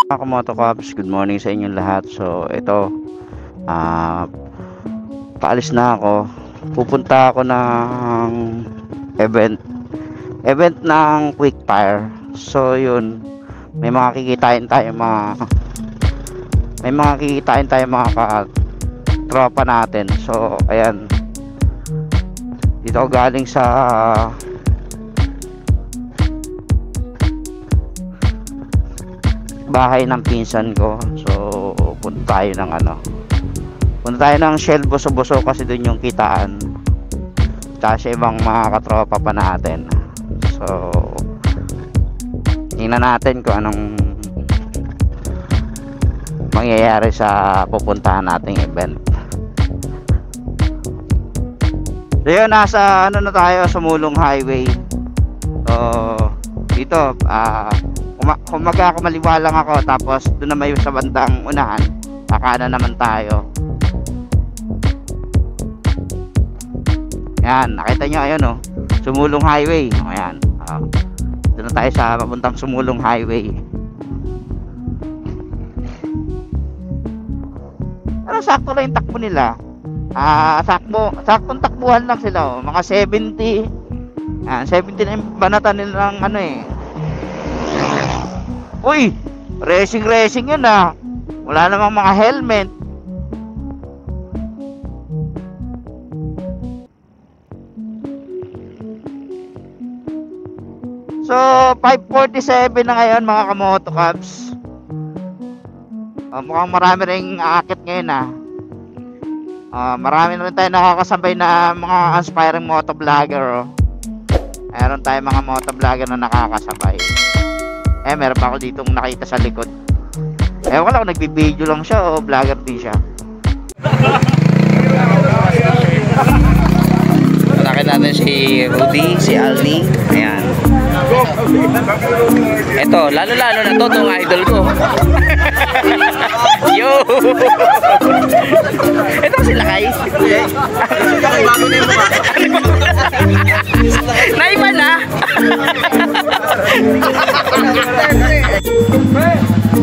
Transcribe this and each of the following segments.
Mga Kamotocops, good morning sa inyong lahat. So ito, paalis na ako. Pupunta ako ng event ng quick fire. So yun, may mga kikitain tayo mga tropa natin. So ayan, dito ako galing sa bahay ng pinsan ko. So punta tayo ng Shell Boso-Boso kasi dun yung kitaan, tapos ibang mga katropa pa natin. So tingnan natin kung anong mangyayari sa pupuntahan nating event. So yun, nasa na tayo, sa Mulong Highway. So dito, kung magkakamaliwa lang ako, tapos doon na may sa bandang unahan, kakana naman tayo. Yan, nakita nyo, ayun o, Sumulong Highway. Ayan, doon na tayo sa papuntang Sumulong Highway. Pero sakto lang yung takbo nila. Saktong takbuhan lang sila, mga 70. 70 na yung banatan nilang Uy, racing yun wala namang mga helmet. So 5:47 na ngayon mga Kamotocops. Mukhang marami ring aakit ngayon marami na rin tayo nakakasabay na mga aspiring motovlogger. Meron tayong mga motovlogger na nakakasabay. Meron pa ako ditong nakita sa likod. Ewan ko lang kung nagbibideo lang siya o vlogger din siya. Patakin natin si Rudy, si Alni. Ayan. Eto, lalo na to, itong idol ko. Yo! Ito si Lakay. Naiba na!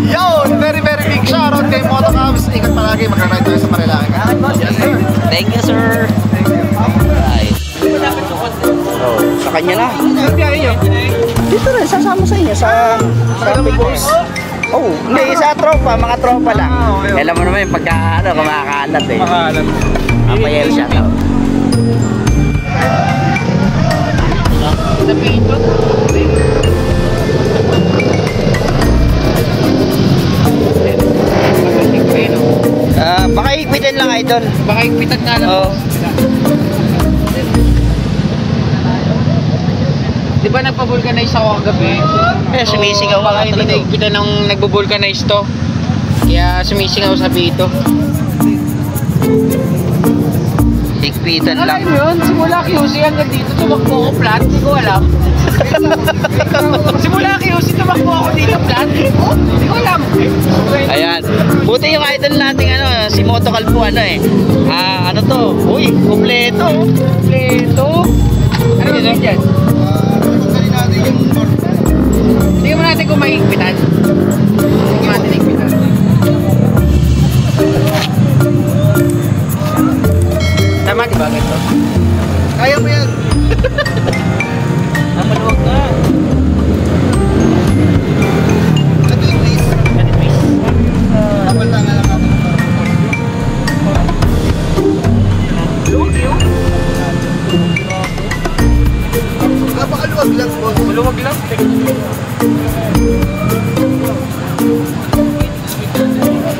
Yo! Very big shoutout kay Motocops. Ingat palagi, mag-ride tayo sa Marilaki. Yes, sir. Thank you, sir. Right. So, sa kanya na. Dito rin, sasama sa inyo sa Picos. Oh, hindi, sa tropa, mga tropa lang. Alam mo naman yung kumakalat Makalat. Apayel siya to. Sa pito. Baka higpitan lang, idol. Baka higpitan nga lang. Oo. Di ba nagpa-vulcanize ako kagabi? Sumisigaw ka baka hindi nagpita nung nagbo-vulcanize to. Kaya sumisigaw sa pito. Higpitan lang. Alam yun, simula QC hanggang dito tumakbo ako flat. Hindi ko alam. Simula QC tumakbo ako dito flat. Hindi ko alam. Ayan. Buti yung idol nating si Moto Calvo ano to? Uy, kompleto. Kompleto. Ano yun dyan? Tingnan mo natin kung may higpitan. Tingnan mo natin higpitan. Tama diba ganito? Kaya mo yan. Maluwag na. Please. Dapat lang alam ako. Luwag yun. Napakaluwag lang po. Maluwag lang.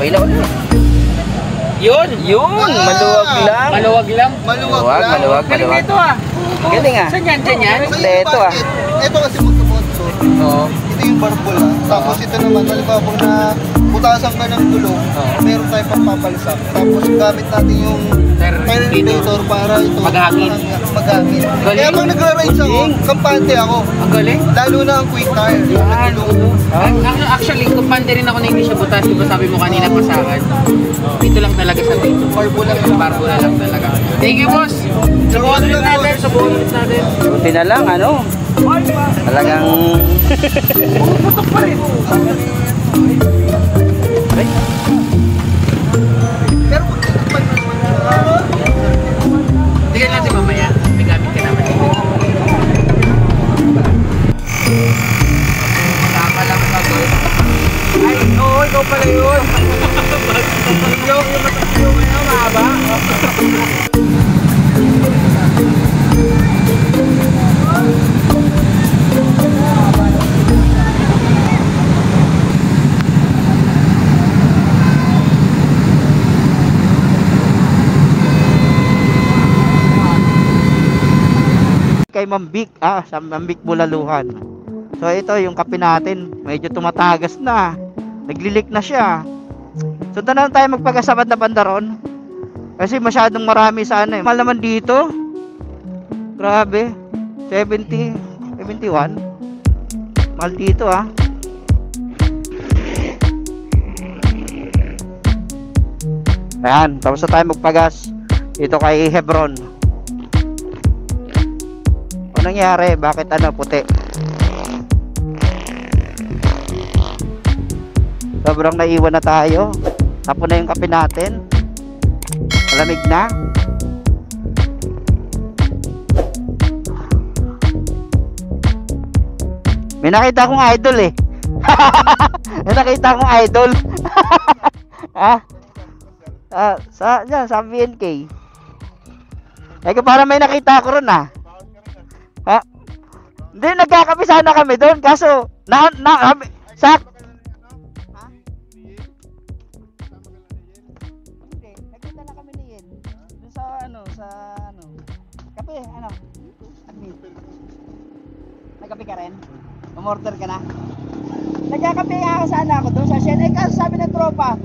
Pailaw na. Yun, maluwag lang. Maluwag lang. Maluwag. Galing ito Galing Saan yan? Dyan yan? Kompleto Ito kasi magkamoto. Oo. Ito yung barbula. Tapos ito naman, halimbawa kung na butasan ka ng gulong, meron tayong pampapalsak. Tapos gamit natin yung tire indicator para ito Maghangin. Maghangin. Galing. Kaya pag nagra-rides ako, kampante ako. Ang galing. Lalo na ang quick tire. Yan, oo. Actually, kumpante rin ako na hindi siya butas. Diba sabi mo kanina pasakan? Ito lang talaga sa dito. Barbula lang talaga. Thank you, boss. Subukan ulit natin. Buti na lang, talagang Putok pa rin. Yung ngayon, mahaba. Kay Mambik, sa Mambik Bulaluhan. So ito yung kape natin, medyo tumatagas na. Naglilik na siya. So doon na tayo magpagasabat na bandaron. Kasi masyadong marami sa ano eh. Mahal naman dito. Grabe. 70, 71. Mahal dito Ayan, tapos na tayo magpagas. Dito kay Hebron. Ano nangyari? Bakit puti? Sobrang naiwan na tayo. Tapon na yung kape natin. Malamig na. May nakita akong idol eh. May nakita akong idol. Sa BNK. Parang may nakita ko ron Hindi, nagkakape sana kami doon. Kaso, Hindi, nagkita na kami ni Yen. Doon sa kape, admin. Nagkape ka rin? Umorder ka na? Nagkakape nga sana ako doon sa Shen. Kaso sabi ng tropa,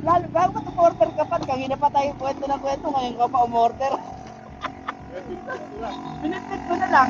lalo, bago ka umorder ka pa, kanina pa tayo kwento ng kwento, ngayon ka pa umorder. Binitbit ko na lang.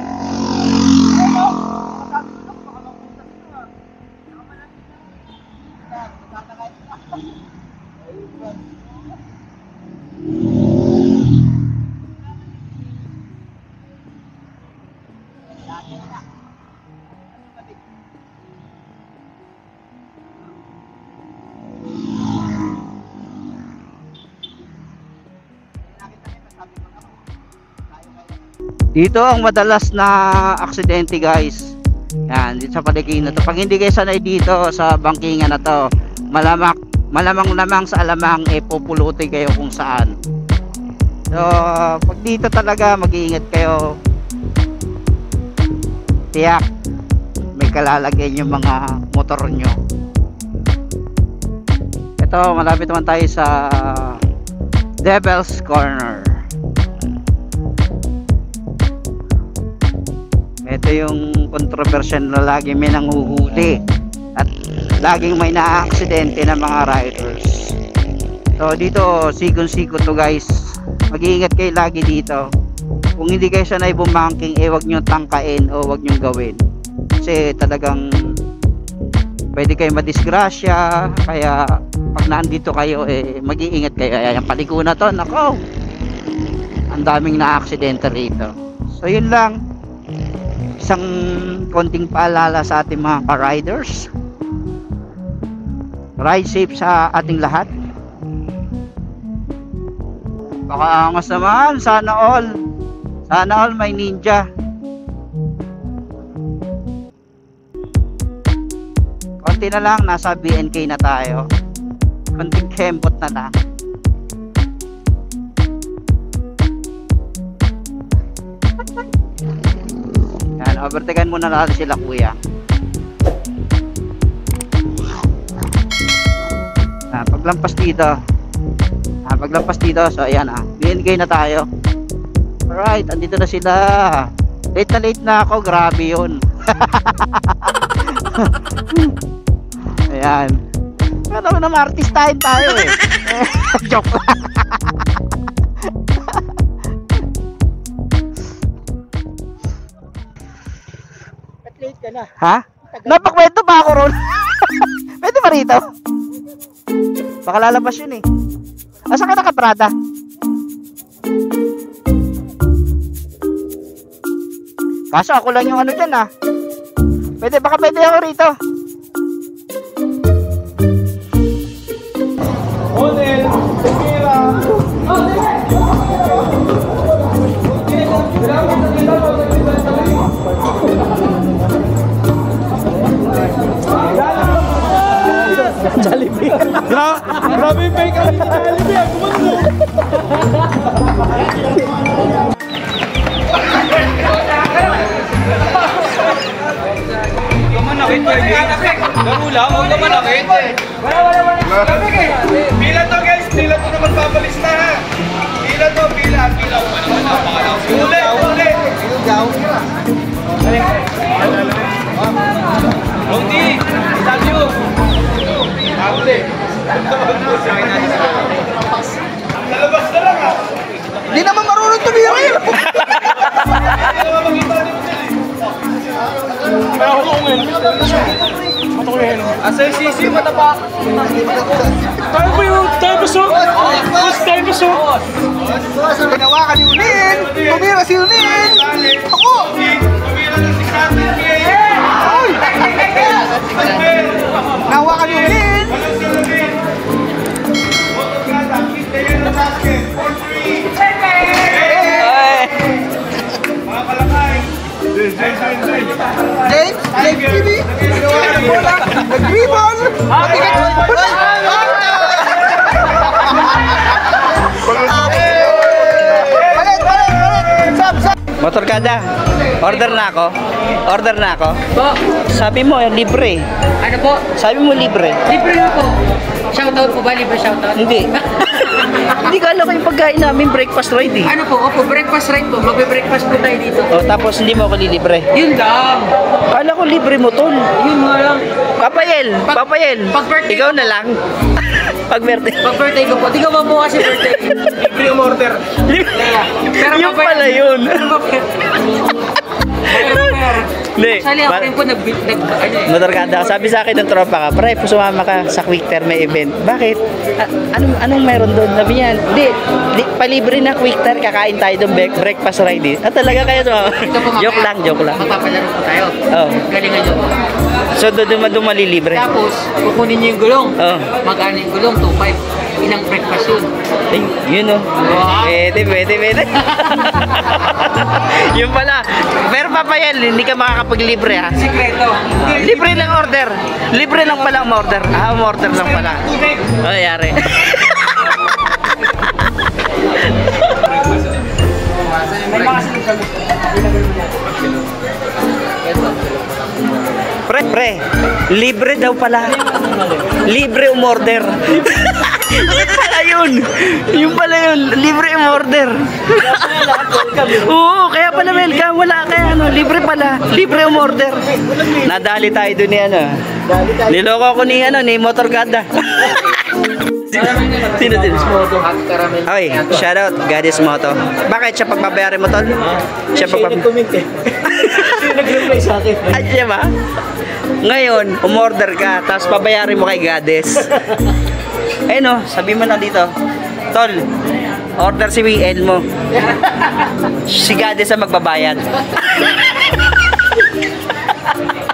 Dito ang madalas na aksidente guys. Yan, dito sa paligid na to. Pag hindi kayo sanay dito sa bangkingan na to, malamang sa alamang pupulutin kayo kung saan. So, pag dito talaga mag-iingat kayo. Tiyak may kalalagyan yung mga motor nyo. Ito, malapit naman tayo sa Devil's Corner. Ito yung controversial na lagi may nanguhuli at laging may na-aksidente na mga riders. So dito sikon-siko to guys. Mag-iingat kayo lagi dito. Kung hindi kayo sanay bumangking, wag nyo tangkain o wag nyo gawin. Kasi talagang pwede kayo madisgrasya. Kaya pag naandito kayo, mag-iingat kayo. Ayan, yung paliko na to, nako, ang daming na-aksidente rito. So yun lang, isang konting paalala sa ating mga ka-riders. Ride safe sa ating lahat. Baka angas naman, sana all may ninja. Konti na lang, nasa BNK na tayo. Konting kembot na lang. Yan, overtaken muna natin sila kuya. Paglampas dito, so ayan BNK na tayo. Alright, andito na sila. Late na ako, grabe yun. Ayan. Ano naman, artistahin tayo Joke lang. Late ka na. Ha? Napakwento pa ako ron. Pwede ba rito? Baka lalabas yun Asa ka nakaprada? Kaso ako lang yung dyan baka pwede ako rito. Hotel, tequila. Grabe yung fake ka. Alibi, ako mo. Manakit kayo. Laro lang, huwag ka manakit. Pila to guys, pila to na magpapalis na ha. Pila to, pila. Uli. Rodi, love you. Uli. Lalabas na lang ha. Hindi naman marunong tumira. Asa yung sisi, matapak. Tayo ba yung tayo pasok? Tayo pasok. Ginawa ka ni Unin. Tumira si Unin. Ako. Ay! Nawa ka ni Unin. James TV. Nag-ribbon. Motorkada, order na ako. Po, Sabi mo, libre. ano po? Sabi mo, libre. Libre na po. Shoutout po ba? Libre shoutout? Hindi. Hindi ka alam ko yung pagkain namin, breakfast ride eh. Ano po? Opo, breakfast right po. Magbe-breakfast po tayo dito. O, tapos hindi mo ako lilibre. Yun lang. Kala ko libre mo, tol. Yun nga lang. Papayel. Pag birthday Ikaw na lang. Pag birthday. Pag birthday ko po. Di ka ba po kasi birthday? Libre yung order. Pero Yung pala yun. Hindi. Actually, ako rin po Motorkada ka. Sabi sa akin ng tropa ka, pre, sumama ka sa quick term may event. Bakit? Anong meron doon? Sabi niya, di, palibre na quick term, kakain tayo doon, breakfast ride. Talaga kayo sumama? Joke lang. Magpapalaro po tayo. Oh. Galingan nyo po. So, doon malilibre. Tapos, kukunin nyo yung gulong. Oh. Magkano yung gulong? 2.5. Ilang breakfast yun? Yun o. Pwede. Yun pala. Pero papayal, hindi ka makakapaglibre ha. Sikreto. Libre lang order. Libre lang pala order. Order lang pala. Yari. Pre, libre daw pala. Libre umorder. Yun pala yun. Libre umorder. Oo, kaya pala welcome. Wala kaya libre pala. Libre umorder. Nadali tayo dun ni Niloko ko ni Motorkada. Sino? Oy, shout out Goddess Moto. Bakit siya pagbabayarin mo, tol? Siya pagbabayarin. Nag-reply sa akin. Ay, siya ba? Ngayon, umorder ka, tapos pabayarin mo kay Goddess. Ayun sabi mo na dito, tol, order si WL mo. Si Goddess ang magbabayad.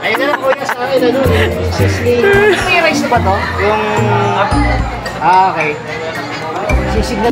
Ayun na lang kuya sa akin, sisig. May rice na ba to? Yung... okay. Sisig na...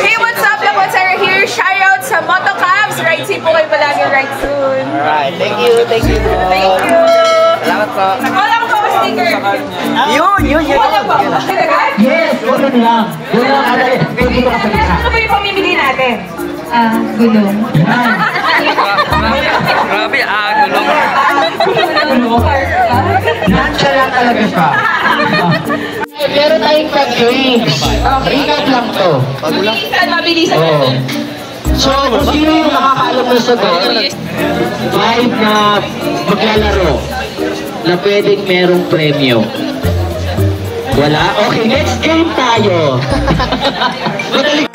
Hey, what's up? Lapotsara here. Shout out sa Motocabs. Ride safe po kayo palagi. Ride soon. Alright, thank you. Thank you. Salamat po. Wala ko pa sticker. Yun. Wala pa. Talaga? Yes, wala lang. Wala ka rin. Ano ba yung pamimili natin? Gulong. Grabe, gulong. Lansya lang talaga siya. Meron tayong pag-drinks. Rigat lang to. Mabilisan, mabilisan. Oo. So, kung sino yung nakakaalam ng sagot, 5 na maglalaro na pwedeng merong premyo. Wala? Okay, next game tayo. Madali.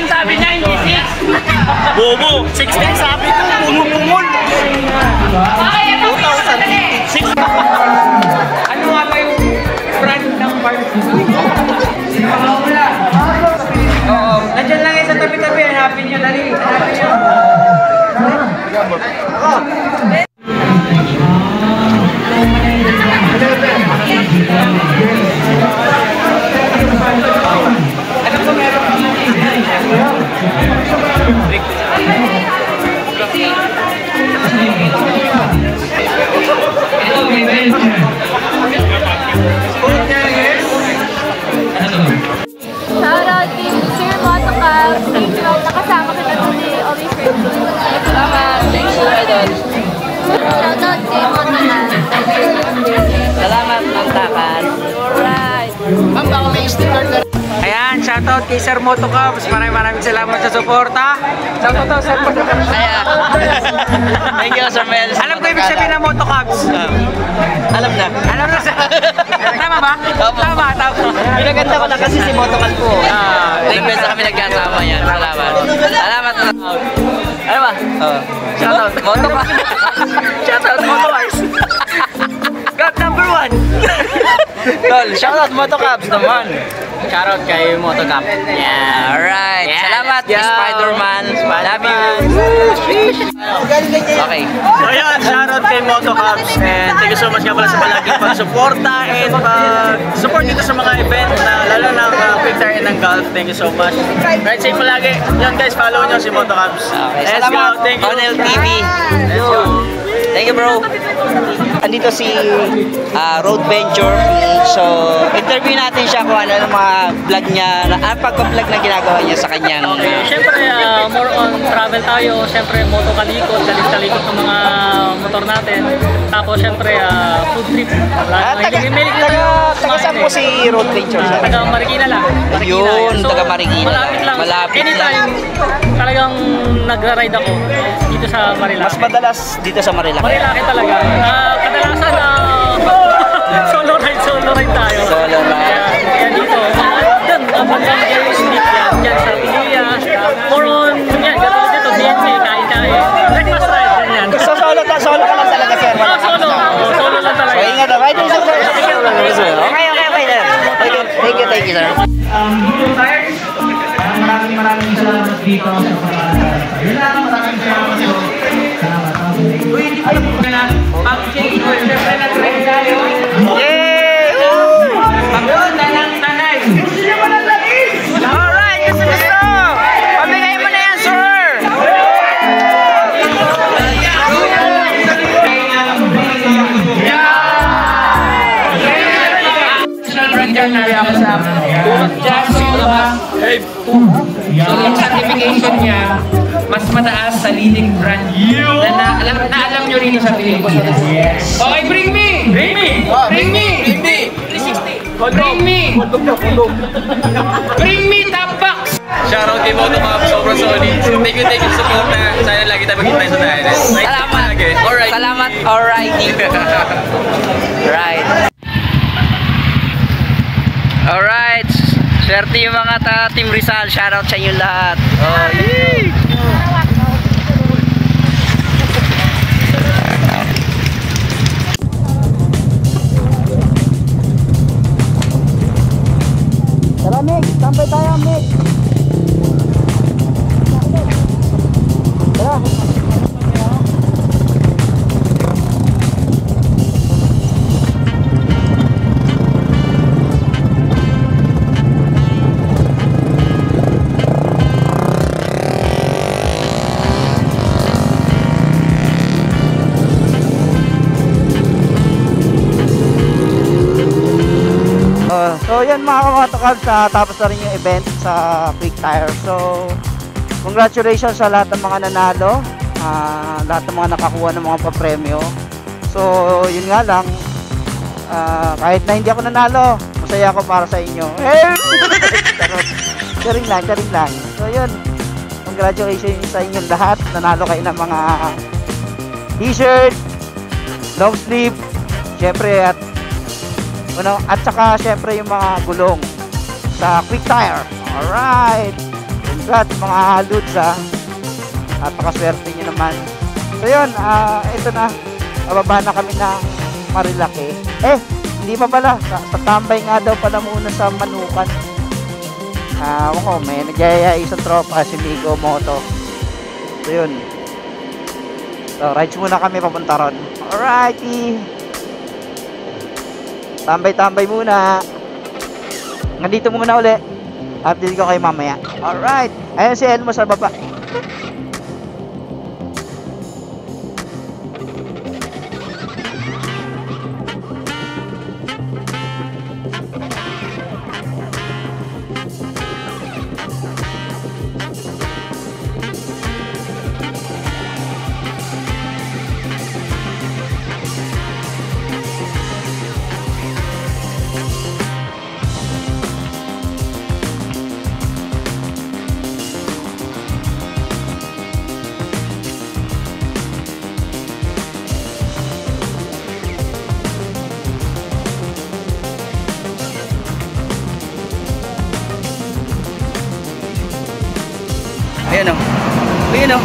Sabi niya, hindi 6. Bobo, 16 sabi ko, pumupumul. Okay, ito. 6. Ano nga ba yung brand ng bar? tabi-tabi. Hanapin nyo, dali. Hanapin nyo. Shoutout kay Sir Motocabs. Thank you. Nakasama kita today. Always grateful. Salamat. Thank you, Idol. Shoutout kay Motocabs. Salamat, Mantakan. Alright. Ma'am, baka may sticker ka. Ayan, shoutout kay Sir Motocabs. Maraming salamat sa suporta. Shoutout Sir Motocabs. Ayan. Thank you, Sir Mel. Alam ko ibig sabihin ng Motocabs. Alam na. Alam na tama ba? Tama. Pinaganda ko na kasi si Motocabs po. Ilang beses na kami nagkasama yan. Salamat. Salamat. Ano ba? Shoutout, Motocabs. Shoutout, Motocabs. God number 1. Tol, shoutout Motocabs naman. Shoutout kay Motocabs. Yeah, alright. Salamat, Spider-Man. Love you. Okay. So yun, shoutout kay Motocabs. And thank you so much nga pala sa palaging pag-suporta and pag-support dito sa mga event na lalo ng Quick Tire and ng Golf. Thank you so much. Ride safe palagi. Yun guys, follow nyo si Motocabs. Okay, Let's salamat. go. Thank you. Onel TV. Let's go. Thank you, bro. Andito si Road Venture. So, interview natin siya kung ano ang mga vlog niya, pagpa-vlog na ginagawa niya sa kanyang... Siyempre, more on travel tayo. Siyempre, motokalikot, kalikot ng mga motor natin. Tapos, siyempre, food trip. Taga saan po si Road Venture? Taga Marikina lang. Yun, taga Marikina. Malapit lang. Malapit Anytime, talagang nagra-ride ako dito sa Marilaki. Mas madalas dito sa Marilaki. Marilaki talaga. Kadalasan solo ride tayo. Solo ride. Kaya dito, dyan, abandang Jerry Smith yan, dyan sa Pilias. More on, yan, gano'n dito, BNC, kain-kain. Breakfast ride, ganyan. So, solo ka lang talaga, sir. Solo lang talaga. So, ingat na. Right, sir. Okay. Thank you, sir. Maraming salamat dito sa pag-aaral. Yun lang, maraming salamat po. Salamat. Pag-change mo, siyempre nag-ride tayo. Yay! Pagpunta ng tanay. Alright, gusto! Pamigay mo na yan, sir! Rider na rin ako sa So, yung certification niya, mas mataas sa leading brand na alam nyo rin yung sarili ko. Okay, bring me! 360! Bring me top box! Shoutout kay Motocabs. Sobrang solid. Thank you sa support na sana lagi tayo magkita sa tayo. Salamat! Alright. Salamat, alright. Right. Alright. Swerte yung mga Team Rizal. Shoutout sa inyo lahat. Oh, yay! Tara, Mick. Tambay tayo, Mick. Tara. So yan mga Motocabs, tapos na rin yung event sa Quick Tire. So congratulations sa lahat ng mga nanalo, lahat ng mga nakakuha ng mga papremyo. So yun nga lang, kahit na hindi ako nanalo, masaya ako para sa inyo. Charing lang. So yun, congratulations sa inyong lahat. Nanalo kayo ng mga t-shirt, long sleeve, syempre at saka syempre yung mga gulong sa Quick Tire. Alright, congrats mga lods napakaswerte nyo naman. So yun, ito na, bababa na kami ng Marilaki. Hindi pa pala, tatambay nga daw pala muna sa Manukan. Ako, may nagyayaya isang tropa, si Migo Moto. So yun. So, rides muna kami papunta ron. Alrighty. Tambay-tambay muna. Nandito muna uli. Update ko kayo mamaya. Alright. Ayan si Elmo sa baba. Ayan o. Ayan o.